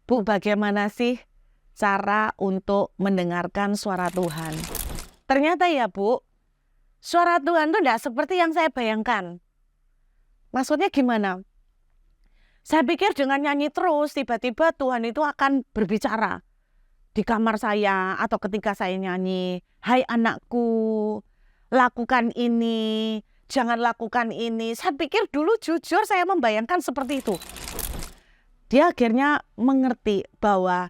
Bu, bagaimana sih cara untuk mendengarkan suara Tuhan? Ternyata ya Bu, suara Tuhan itu tidak seperti yang saya bayangkan. Maksudnya gimana? Saya pikir dengan nyanyi terus, tiba-tiba Tuhan itu akan berbicara di kamar saya atau ketika saya nyanyi, "Hai anakku, lakukan ini, jangan lakukan ini." Saya pikir dulu jujur saya membayangkan seperti itu. Dia akhirnya mengerti bahwa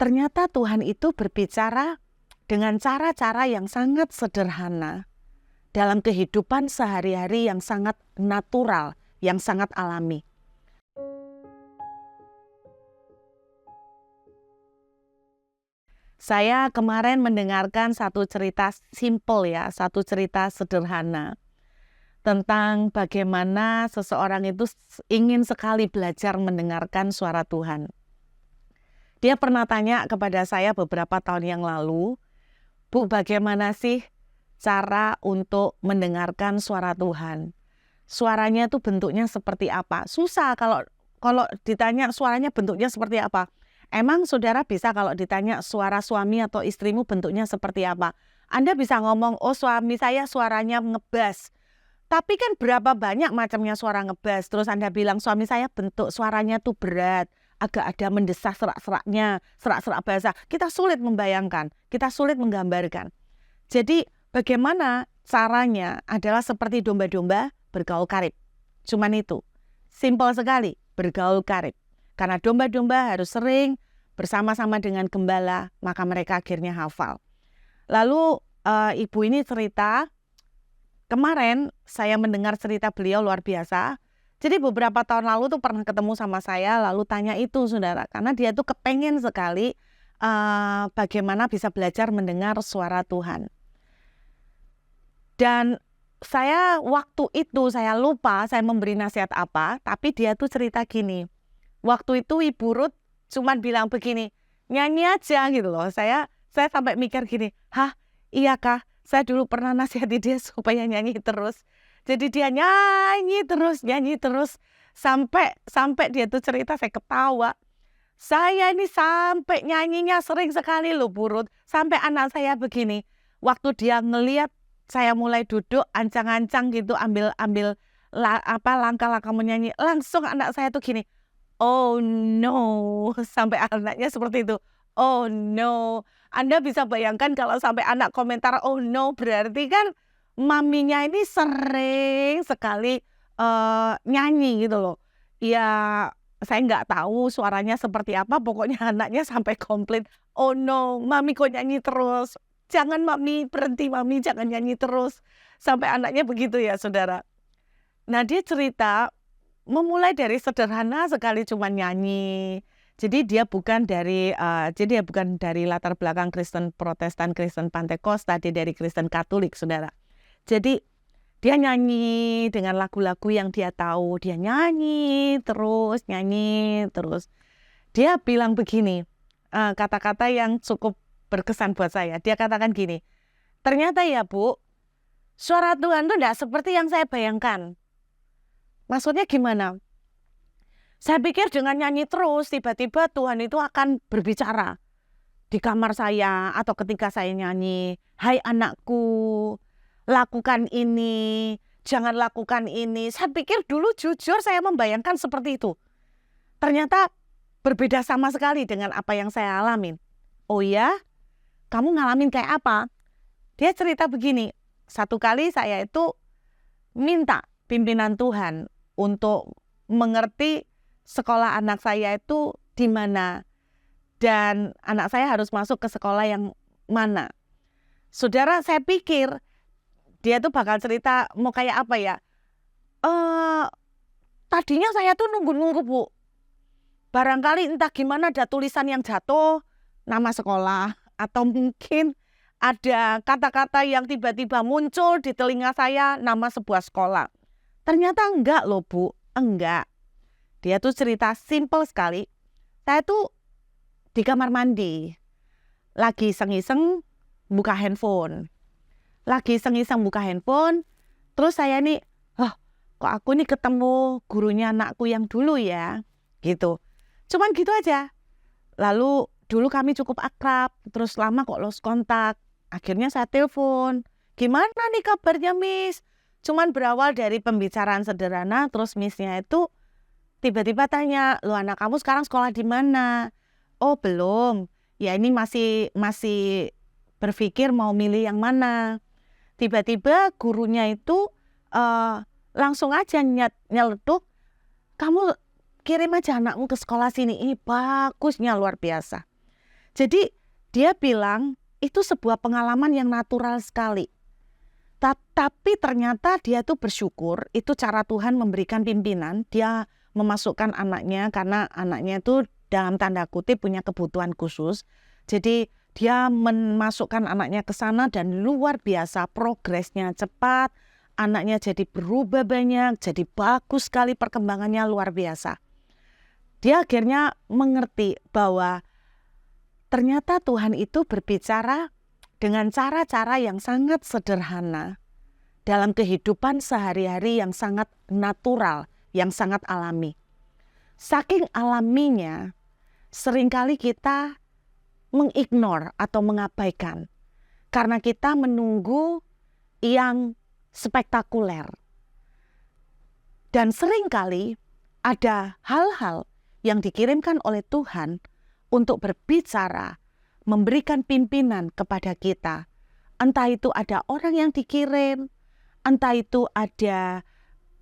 ternyata Tuhan itu berbicara dengan cara-cara yang sangat sederhana dalam kehidupan sehari-hari yang sangat natural, yang sangat alami. Saya kemarin mendengarkan satu cerita simple ya, satu cerita sederhana tentang bagaimana seseorang itu ingin sekali belajar mendengarkan suara Tuhan. Dia pernah tanya kepada saya beberapa tahun yang lalu, "Bu, bagaimana sih cara untuk mendengarkan suara Tuhan? Suaranya itu bentuknya seperti apa?" Susah kalau ditanya suaranya bentuknya seperti apa. Emang saudara bisa kalau ditanya suara suami atau istrimu bentuknya seperti apa? Anda bisa ngomong, "Oh, suami saya suaranya ngebas." Tapi kan berapa banyak macamnya suara ngebas. Terus Anda bilang suami saya bentuk suaranya tuh berat, agak ada mendesah serak-seraknya, serak-serak bahasa. Kita sulit membayangkan, kita sulit menggambarkan. Jadi bagaimana caranya adalah seperti domba-domba bergaul karib. Cuman itu, simpel sekali, bergaul karib. Karena domba-domba harus sering bersama-sama dengan gembala, maka mereka akhirnya hafal. Lalu ibu ini cerita, kemarin saya mendengar cerita beliau luar biasa. Jadi beberapa tahun lalu tuh pernah ketemu sama saya, lalu tanya itu saudara, karena dia tuh kepengen sekali bagaimana bisa belajar mendengar suara Tuhan. Dan saya waktu itu saya lupa saya memberi nasihat apa, tapi dia tuh cerita gini. Waktu itu Ibu Ruth cuman bilang begini, "Nyanyi aja," gitu loh. Saya sampai mikir gini, "Hah, iya kah? Saya dulu pernah nasihati dia supaya nyanyi terus." Jadi dia nyanyi terus sampai dia tuh cerita saya ketawa. "Saya ini sampai nyanyinya sering sekali loh Bu Ruth, sampai anak saya begini. Waktu dia ngelihat saya mulai duduk ancang-ancang gitu ambil langkah-langkah menyanyi, langsung anak saya tuh gini, 'Oh no,' sampai anaknya seperti itu, 'Oh no.' Anda bisa bayangkan kalau sampai anak komentar, 'Oh no,' berarti kan maminya ini sering sekali nyanyi gitu loh. Ya saya nggak tahu suaranya seperti apa, pokoknya anaknya sampai komplain, 'Oh no, mami kok nyanyi terus. Jangan mami, berhenti mami, jangan nyanyi terus.' Sampai anaknya begitu ya saudara. Nah dia cerita, memulai dari sederhana sekali cuma nyanyi. Jadi dia bukan dari latar belakang Kristen Protestan, Kristen Pantekosta, dia dari Kristen Katolik, saudara. Jadi dia nyanyi dengan lagu-lagu yang dia tahu, dia nyanyi terus. Dia bilang begini, kata-kata yang cukup berkesan buat saya. Dia katakan gini, "Ternyata ya Bu, suara Tuhan itu tidak seperti yang saya bayangkan." Maksudnya gimana? Saya pikir dengan nyanyi terus, tiba-tiba Tuhan itu akan berbicara di kamar saya atau ketika saya nyanyi, "Hai anakku, lakukan ini, jangan lakukan ini." Saya pikir dulu jujur saya membayangkan seperti itu. Ternyata berbeda sama sekali dengan apa yang saya alamin. "Oh ya? Kamu ngalamin kayak apa?" Dia cerita begini, satu kali saya itu minta pimpinan Tuhan untuk mengerti sekolah anak saya itu di mana dan anak saya harus masuk ke sekolah yang mana. Saudara, saya pikir dia tuh bakal cerita mau kayak apa ya. Tadinya saya tuh nunggu-nunggu Bu. Barangkali entah gimana ada tulisan yang jatuh, nama sekolah, atau mungkin ada kata-kata yang tiba-tiba muncul di telinga saya, nama sebuah sekolah. Ternyata enggak loh Bu, enggak. Dia tuh cerita simple sekali. Saya tuh di kamar mandi, lagi iseng-iseng buka handphone. Terus saya nih, kok aku nih ketemu gurunya anakku yang dulu ya, gitu. Cuman gitu aja. Lalu dulu kami cukup akrab, terus lama kok lost kontak. Akhirnya saya telepon, gimana nih kabarnya Miss? Cuman berawal dari pembicaraan sederhana, terus Missnya itu tiba-tiba tanya, "Loh anak kamu sekarang sekolah di mana?" "Oh belum, ya ini masih berpikir mau milih yang mana." Tiba-tiba gurunya itu langsung aja nyeletuk, "Kamu kirim aja anakmu ke sekolah sini, ini bagusnya luar biasa." Jadi dia bilang itu sebuah pengalaman yang natural sekali. Tapi ternyata dia tuh bersyukur, itu cara Tuhan memberikan pimpinan, dia memasukkan anaknya karena anaknya itu dalam tanda kutip punya kebutuhan khusus. Jadi dia memasukkan anaknya ke sana dan luar biasa progresnya cepat, anaknya jadi berubah banyak, jadi bagus sekali perkembangannya luar biasa. Dia akhirnya mengerti bahwa ternyata Tuhan itu berbicara dengan cara-cara yang sangat sederhana dalam kehidupan sehari-hari yang sangat natural, yang sangat alami. Saking alaminya, seringkali kita mengignore atau mengabaikan karena kita menunggu yang spektakuler. Dan seringkali ada hal-hal yang dikirimkan oleh Tuhan untuk berbicara, memberikan pimpinan kepada kita. Entah itu ada orang yang dikirim, entah itu ada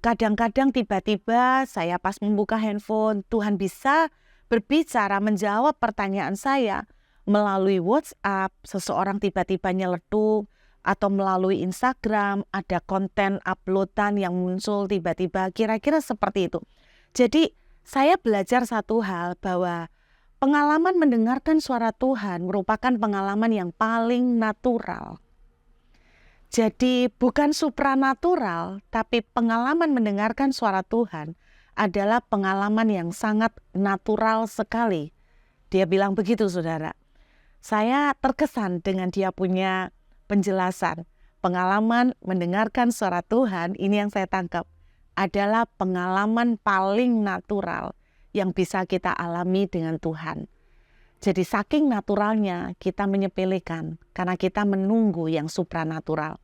kadang-kadang tiba-tiba saya pas membuka handphone, Tuhan bisa berbicara, menjawab pertanyaan saya melalui WhatsApp, seseorang tiba-tiba nyeletuk, atau melalui Instagram, ada konten uploadan yang muncul tiba-tiba, kira-kira seperti itu. Jadi saya belajar satu hal bahwa pengalaman mendengarkan suara Tuhan merupakan pengalaman yang paling natural. Jadi bukan supranatural, tapi pengalaman mendengarkan suara Tuhan adalah pengalaman yang sangat natural sekali. Dia bilang begitu, saudara. Saya terkesan dengan dia punya penjelasan. Pengalaman mendengarkan suara Tuhan, ini yang saya tangkap, adalah pengalaman paling natural yang bisa kita alami dengan Tuhan. Jadi saking naturalnya kita menyepelekan karena kita menunggu yang supranatural.